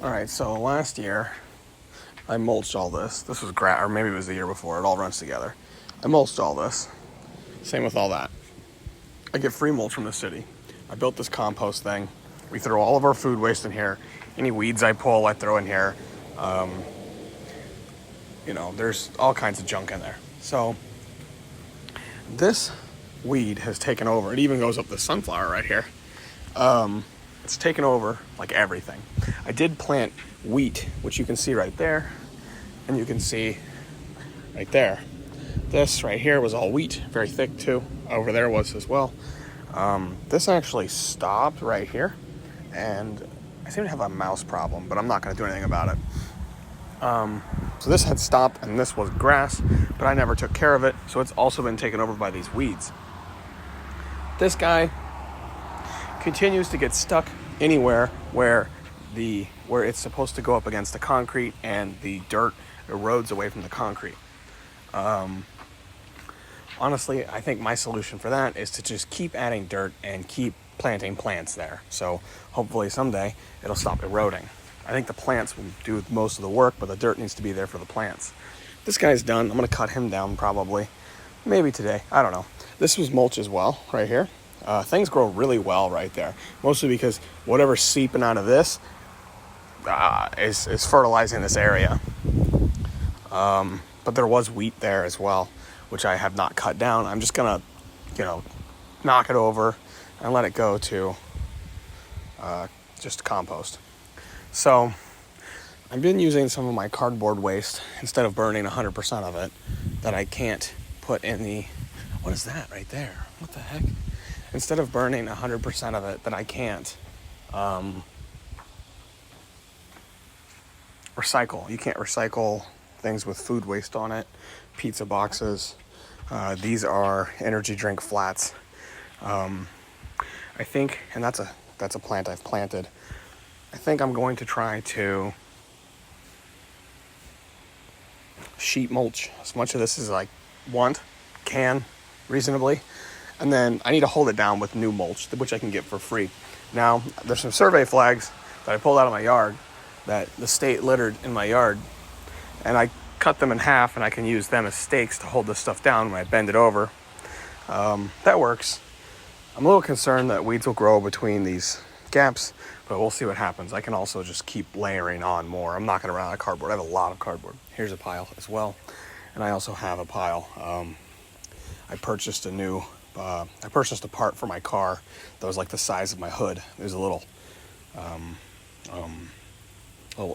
All right, so last year I mulched all this. This was grass, or maybe it was the year before. It all runs together. I mulched all this. Same with all that. I get free mulch from the city. I built this compost thing. We throw all of our food waste in here. Any weeds I pull, I throw in here. There's all kinds of junk in there. So this weed has taken over. It even goes up the sunflower right here. It's taken over like everything. I did plant wheat, which you can see right there, and you can see right there. This right here was all wheat, very thick too. Over there was as well. This actually stopped right here, and I seem to have a mouse problem, but I'm not going to do anything about it. So this had stopped, and this was grass, but I never took care of it, so it's also been taken over by these weeds. This guy continues to get stuck anywhere where it's supposed to go up against the concrete, and the dirt erodes away from the concrete. Honestly, I think my solution for that is to just keep adding dirt and keep planting plants there. So hopefully someday it'll stop eroding. I think the plants will do most of the work, but the dirt needs to be there for the plants. This guy's done. I'm going to cut him down probably. Maybe today. I don't know. This was mulch as well, right here. Things grow really well right there. Mostly because whatever's seeping out of this is fertilizing this area. But there was wheat there as well, which I have not cut down. I'm just going to, knock it over and let it go to just compost. So I've been using some of my cardboard waste instead of burning 100% of it that I can't put in the... What is that right there? What the heck? Instead of burning 100% of it that I can't recycle. You can't recycle things with food waste on it. Pizza boxes. These are energy drink flats. I think, and that's a plant I've planted. I think I'm going to try to sheet mulch as much of this as I can reasonably. And then I need to hold it down with new mulch, which I can get for free. Now, there's some survey flags that I pulled out of my yard that the state littered in my yard. And I cut them in half, and I can use them as stakes to hold this stuff down when I bend it over. That works. I'm a little concerned that weeds will grow between these gaps, but we'll see what happens. I can also just keep layering on more. I'm not going to run out of cardboard. I have a lot of cardboard. Here's a pile as well. And I also have a pile. I purchased a part for my car that was like the size of my hood. There's a little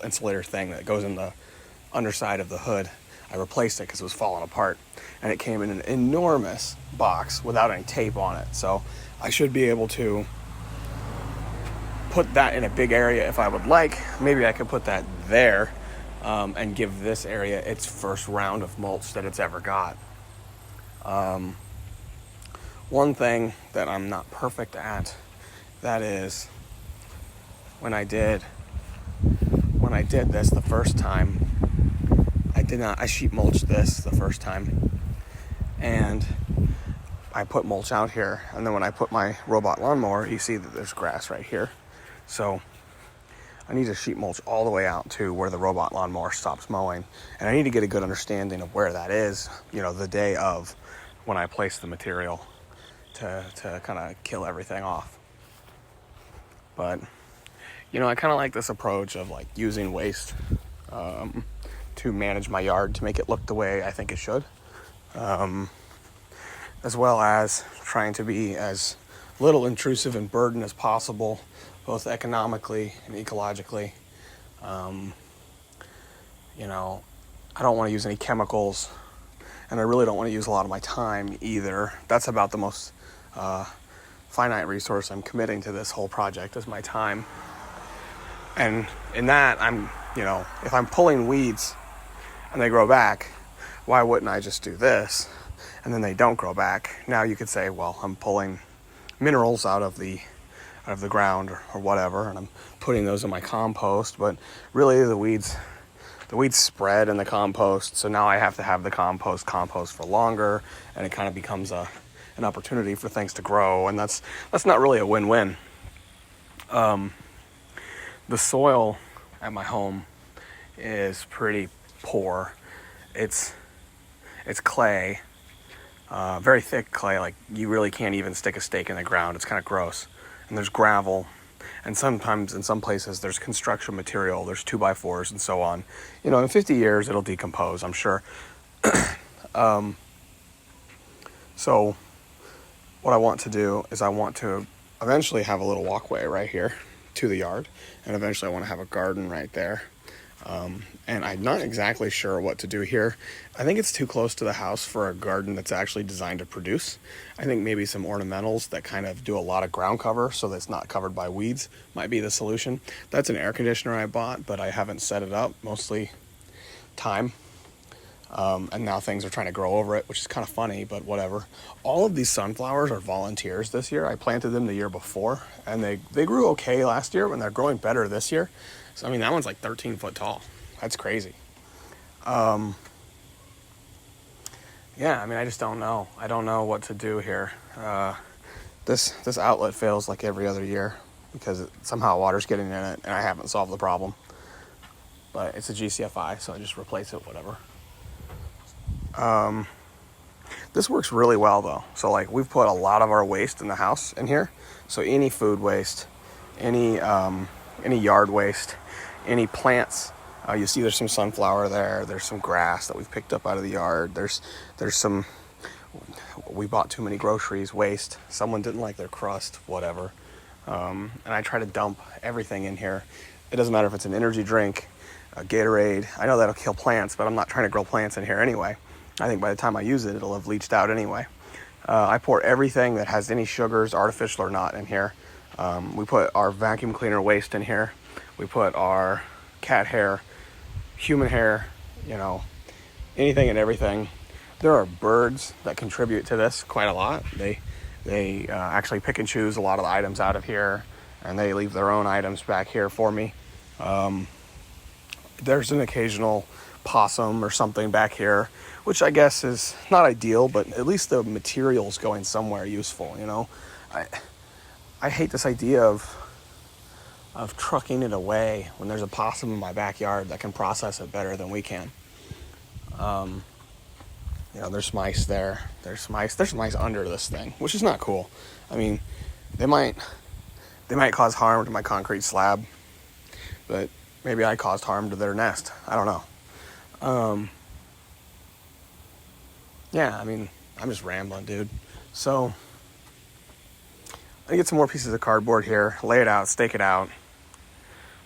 insulator thing that goes in the underside of the hood. I replaced it because it was falling apart, and it came in an enormous box without any tape on it. So I should be able to put that in a big area if I would like. Maybe I could put that there and give this area its first round of mulch that it's ever got. One thing that I'm not perfect at, that is when I did this the first time, I sheet mulched this the first time, and I put mulch out here, and then when I put my robot lawnmower, you see that there's grass right here. So I need to sheet mulch all the way out to where the robot lawnmower stops mowing, and I need to get a good understanding of where that is, the day of when I place the material to kind of kill everything off. But I kind of like this approach of like using waste to manage my yard to make it look the way I think it should, as well as trying to be as little intrusive and burden as possible, both economically and ecologically. I don't want to use any chemicals, and I really don't want to use a lot of my time either. That's about the most finite resource I'm committing to this whole project is my time. And in that, if I'm pulling weeds and they grow back, why wouldn't I just do this? And then they don't grow back. Now you could say, well, I'm pulling minerals out of the ground or whatever, and I'm putting those in my compost. But really, the weeds spread in the compost, so now I have to have the compost for longer, and it kind of becomes an opportunity for things to grow, and that's not really a win-win. The soil at my home is pretty poor. It's clay, very thick clay. Like you really can't even stick a stake in the ground. It's kind of gross. And there's gravel, and sometimes in some places there's construction material. There's 2x4s and so on. You know, in 50 years it'll decompose, I'm sure. So what I want to do is I want to eventually have a little walkway right here to the yard, and eventually I want to have a garden right there. And I'm not exactly sure what to do here. I think it's too close to the house for a garden that's actually designed to produce. I think maybe some ornamentals that kind of do a lot of ground cover so that it's not covered by weeds might be the solution. That's an air conditioner I bought, but I haven't set it up, mostly time. And now things are trying to grow over it, which is kind of funny, but whatever. All of these sunflowers are volunteers this year. I planted them the year before, and they grew okay last year, and they're growing better this year. So, I mean, that one's like 13 foot tall. That's crazy. Yeah, I mean, I just don't know. I don't know what to do here. This outlet fails like every other year because somehow water's getting in it, and I haven't solved the problem. But it's a GCFI, so I just replace it, whatever. This works really well though. So like we've put a lot of our waste in the house in here. So any food waste, any yard waste, any plants. You see there's some sunflower there. There's some grass that we've picked up out of the yard. There's some, we bought too many groceries, waste. Someone didn't like their crust, whatever. And I try to dump everything in here. It doesn't matter if it's an energy drink, a Gatorade. I know that'll kill plants, but I'm not trying to grow plants in here anyway. I think by the time I use it, it'll have leached out anyway. I pour everything that has any sugars, artificial or not, in here. We put our vacuum cleaner waste in here. We put our cat hair, human hair, you know, anything and everything. There are birds that contribute to this quite a lot. They actually pick and choose a lot of the items out of here, and they leave their own items back here for me. There's an occasional possum or something back here, which I guess is not ideal, but at least the material's going somewhere useful, you know. I hate this idea of trucking it away when there's a possum in my backyard that can process it better than we can. You know, there's mice there. There's mice under this thing, which is not cool. I mean, they might cause harm to my concrete slab, but maybe I caused harm to their nest. I don't know. Yeah, I mean, I'm just rambling, dude. So, I get some more pieces of cardboard here, lay it out, stake it out.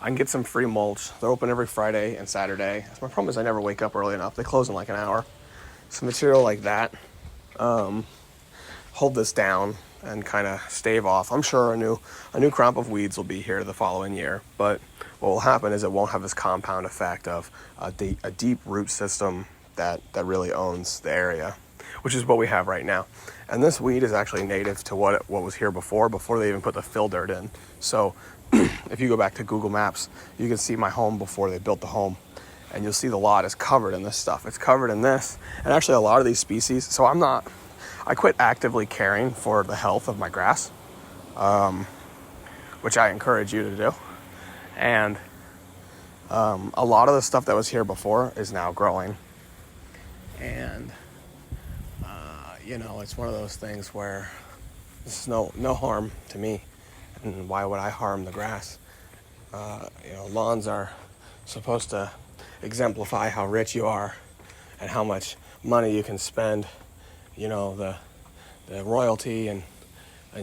I can get some free mulch. They're open every Friday and Saturday. My problem is I never wake up early enough. They close in like an hour. Some material like that. Hold this down and kind of stave off. I'm sure a new crop of weeds will be here the following year, but what will happen is it won't have this compound effect of a deep root system that really owns the area, which is what we have right now. And this weed is actually native to what was here before they even put the fill dirt in. So if you go back to Google Maps, you can see my home before they built the home, and you'll see the lot is covered in this stuff. It's covered in this, and actually a lot of these species. So I quit actively caring for the health of my grass, which I encourage you to do. And a lot of the stuff that was here before is now growing. And, you know, it's one of those things where this is no harm to me. And why would I harm the grass? You know, lawns are supposed to exemplify how rich you are and how much money you can spend. You know, the royalty in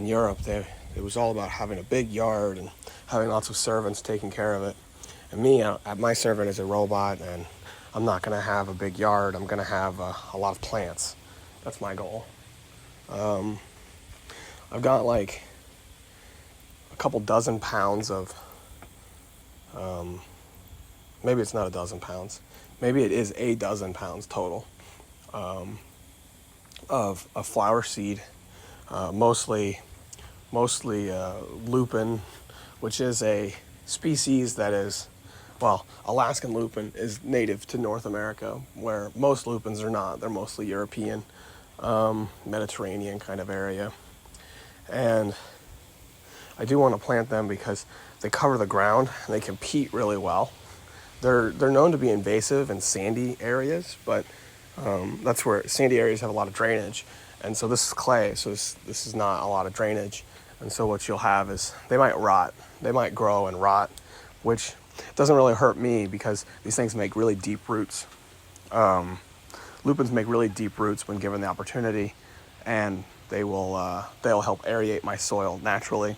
Europe, it was all about having a big yard and having lots of servants taking care of it. And me, my servant is a robot, and I'm not going to have a big yard. I'm going to have a lot of plants. That's my goal. I've got like a couple dozen pounds of, maybe it's not a dozen pounds. Maybe it is a dozen pounds total of flower seed, mostly lupin, which is a species that is, well, Alaskan lupin is native to North America, where most lupins are not. They're mostly European, Mediterranean kind of area. And I do want to plant them because they cover the ground and they compete really well. They're known to be invasive in sandy areas, but that's where sandy areas have a lot of drainage. And so this is clay, so this is not a lot of drainage. And so what you'll have is they might rot. They might grow and rot, which doesn't really hurt me because these things make really deep roots. Lupins make really deep roots when given the opportunity, and they'll help aerate my soil naturally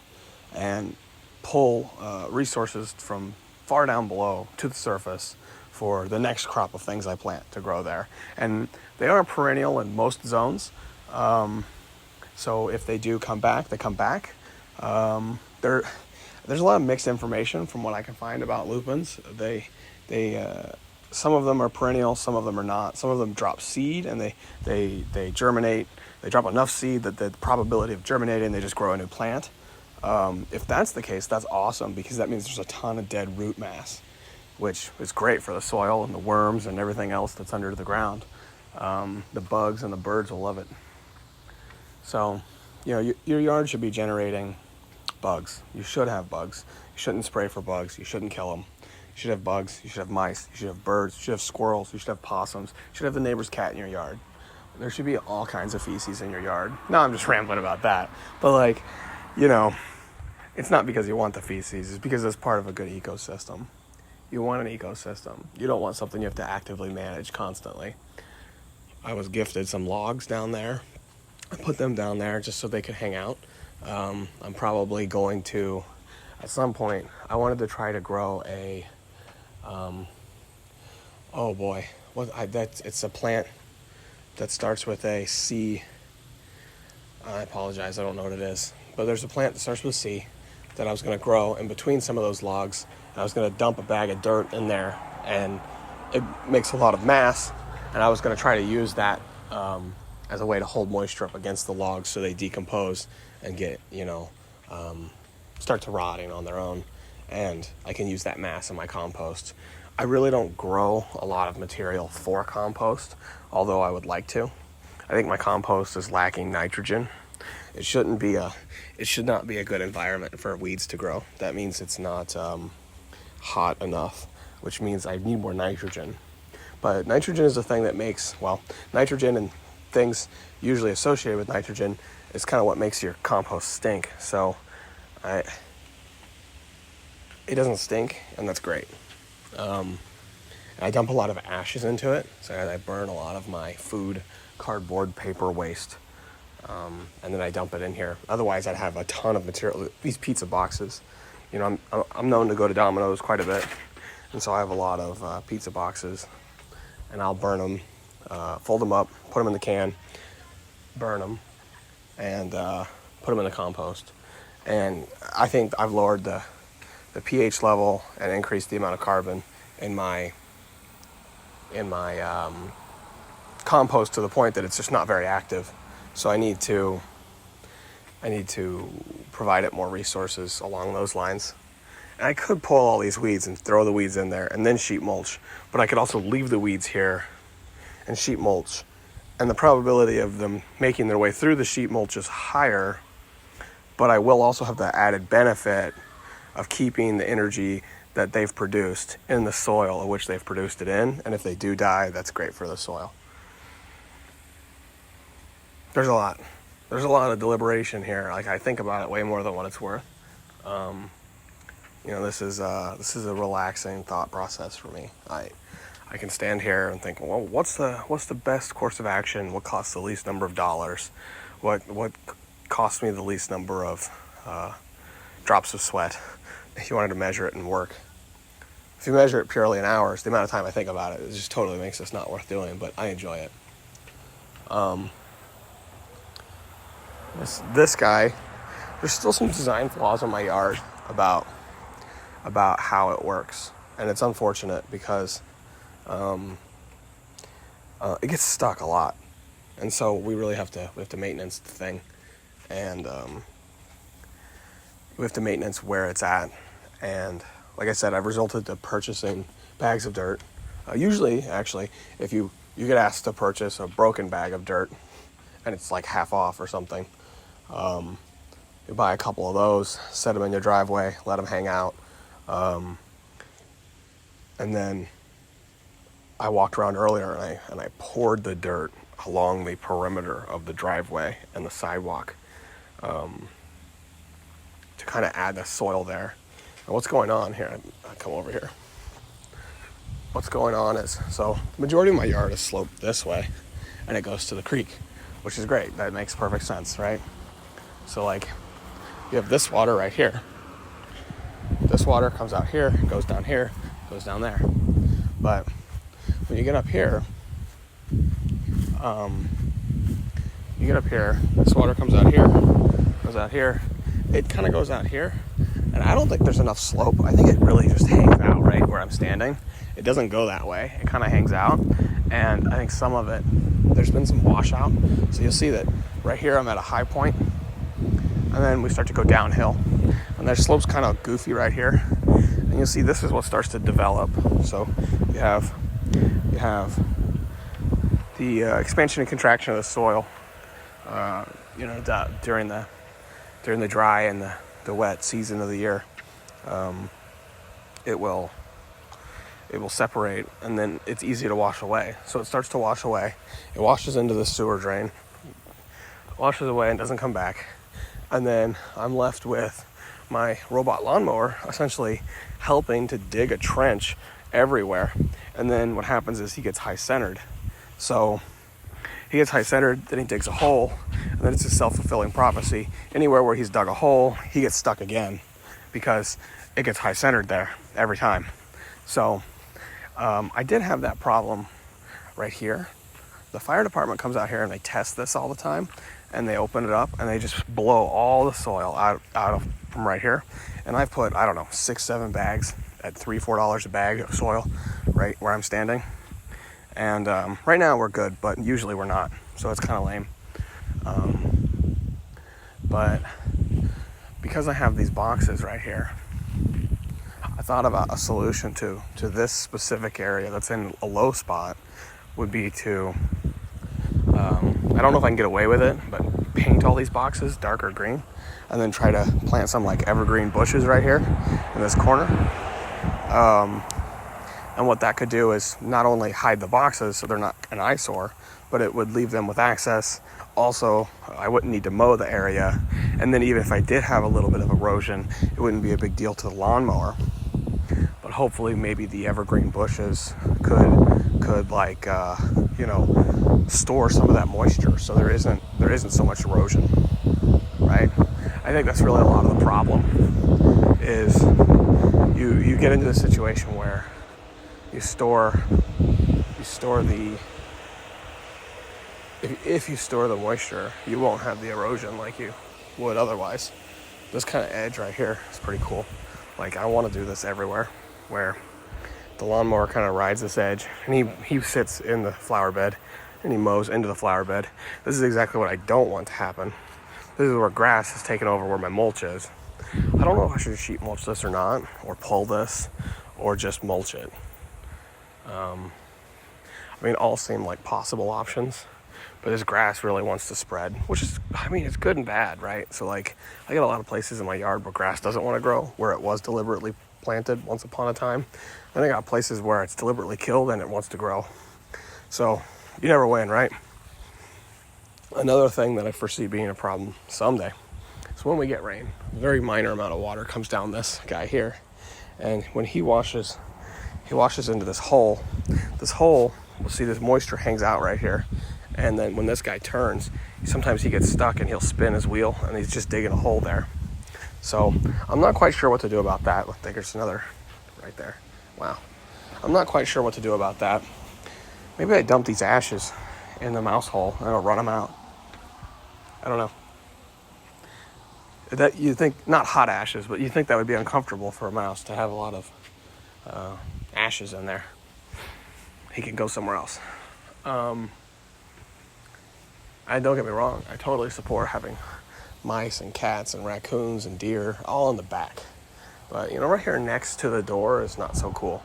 and pull resources from far down below to the surface for the next crop of things I plant to grow there. And they are perennial in most zones. So if they do come back, they come back. There's a lot of mixed information from what I can find about lupins. Some of them are perennial, some of them are not. Some of them drop seed and they germinate. They drop enough seed that the probability of germinating, they just grow a new plant. If that's the case, that's awesome because that means there's a ton of dead root mass, which is great for the soil and the worms and everything else that's under the ground. The bugs and the birds will love it. So, your yard should be generating bugs. You should have bugs. You shouldn't spray for bugs. You shouldn't kill them. You should have bugs. You should have mice. You should have birds. You should have squirrels. You should have possums. You should have the neighbor's cat in your yard. There should be all kinds of feces in your yard. Now I'm just rambling about that. But it's not because you want the feces. It's because it's part of a good ecosystem. You want an ecosystem. You don't want something you have to actively manage constantly. I was gifted some logs down there. I put them down there just so they could hang out. I'm probably going to, at some point, I wanted to try to grow a, it's a plant that starts with a C. I apologize, I don't know what it is. But there's a plant that starts with C that I was going to grow in between some of those logs. And I was going to dump a bag of dirt in there, and it makes a lot of mass. And I was going to try to use that as a way to hold moisture up against the logs so they decompose and get, start to rotting on their own. And I can use that mass in my compost. I really don't grow a lot of material for compost, although I would like to. I think my compost is lacking nitrogen. It should not be a good environment for weeds to grow. That means it's not hot enough, which means I need more nitrogen. But nitrogen is the thing that makes, nitrogen and things usually associated with nitrogen is kind of what makes your compost stink. So it doesn't stink, and that's great. I dump a lot of ashes into it, so I burn a lot of my food, cardboard, paper waste, and then I dump it in here. Otherwise, I'd have a ton of material. These pizza boxes, I'm known to go to Domino's quite a bit, and so I have a lot of pizza boxes, and I'll burn them, fold them up, put them in the can, burn them, and put them in the compost. And I think I've lowered the pH level and increased the amount of carbon in my compost to the point that it's just not very active. So I need to provide it more resources along those lines. And I could pull all these weeds and throw the weeds in there and then sheet mulch, but I could also leave the weeds here and sheet mulch. And the probability of them making their way through the sheet mulch is higher, but I will also have the added benefit of keeping the energy that they've produced in the soil in which they've produced it in. And if they do die, that's great for the soil. There's a lot of deliberation here. I think about it way more than what it's worth. This is a relaxing thought process for me. I can stand here and think, well, what's the best course of action? What costs the least number of dollars? What costs me the least number of drops of sweat? If you wanted to measure it in work. If you measure it purely in hours, the amount of time I think about it, it just totally makes this not worth doing, but I enjoy it. This guy, there's still some design flaws in my yard about how it works. And it's unfortunate because it gets stuck a lot. And so we have to maintenance the thing. And we have to maintenance where it's at. And like I said, I've resulted to purchasing bags of dirt. Usually, actually, if you get asked to purchase a broken bag of dirt, and it's like half off or something, You buy a couple of those, set them in your driveway, let them hang out. And then I walked around earlier and I poured the dirt along the perimeter of the driveway and the sidewalk to kind of add the soil there. And what's going on here, I come over here. What's going on is, so the majority of my yard is sloped this way and it goes to the creek, which is great. That makes perfect sense, right? So like, you have this water right here. This water comes out here, goes down here, goes down there. But when you get up here, this water comes out here, goes out here. It kind of goes out here. And I don't think there's enough slope. I think it really just hangs out right where I'm standing. It doesn't go that way. It kind of hangs out. And I think some of it, there's been some washout. So you'll see that right here I'm at a high point. And then we start to go downhill. And their slope's kind of goofy right here. And you'll see this is what starts to develop. So you have the expansion and contraction of the soil, during the dry and the wet season of the year. It will separate, and then it's easy to wash away. So it starts to wash away. It washes into the sewer drain, washes away and doesn't come back. And then I'm left with my robot lawnmower essentially helping to dig a trench everywhere. And then what happens is he gets high-centered. So he gets high-centered, then he digs a hole, and then it's a self-fulfilling prophecy. Anywhere where he's dug a hole, he gets stuck again because it gets high-centered there every time. So I did have that problem right here. The fire department comes out here and they test this all the time, and they open it up and they just blow all the soil out from right here. And I've put, 6-7 bags at $3-4 a bag of soil right where I'm standing. And right now we're good, but usually we're not. So it's kind of lame. But because I have these boxes right here, I thought about a solution to this specific area that's in a low spot would be to, I don't know if I can get away with it, but paint all these boxes darker green and then try to plant some like evergreen bushes right here in this corner. And what that could do is not only hide the boxes so they're not an eyesore, but it would leave them with access. Also, I wouldn't need to mow the area. And then even if I did have a little bit of erosion, it wouldn't be a big deal to the lawnmower. But hopefully maybe the evergreen bushes could like, store some of that moisture so there isn't so much erosion, right? I think that's really a lot of the problem is you get into a situation where you store the, if you store the moisture, you won't have the erosion like you would otherwise. This kind of edge right here is pretty cool. Like I want to do this everywhere where the lawnmower kind of rides this edge and he sits in the flower bed and he mows into the flower bed. This is exactly what I don't want to happen. This is where grass has taken over where my mulch is. I don't know if I should sheet mulch this or not, or pull this, or just mulch it. All seem like possible options, but this grass really wants to spread, which is, it's good and bad, right? So like, I got a lot of places in my yard where grass doesn't want to grow, where it was deliberately planted once upon a time. And I got places where it's deliberately killed and it wants to grow. So you never win, right? Another thing that I foresee being a problem someday is when we get rain. A very minor amount of water comes down this guy here. And when he washes into this hole. This hole, we'll see this moisture hangs out right here. And then when this guy turns, sometimes he gets stuck and he'll spin his wheel and he's just digging a hole there. So I'm not quite sure what to do about that. I think there's another right there. Wow. I'm not quite sure what to do about that. Maybe I dump these ashes in the mouse hole and I'll run them out. I don't know. That you think, not hot ashes, but you think that would be uncomfortable for a mouse to have a lot of ashes in there. He can go somewhere else. I don't get me wrong. I totally support having mice and cats and raccoons and deer all in the back. But, right here next to the door is not so cool.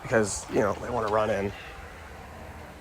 Because, they want to run in.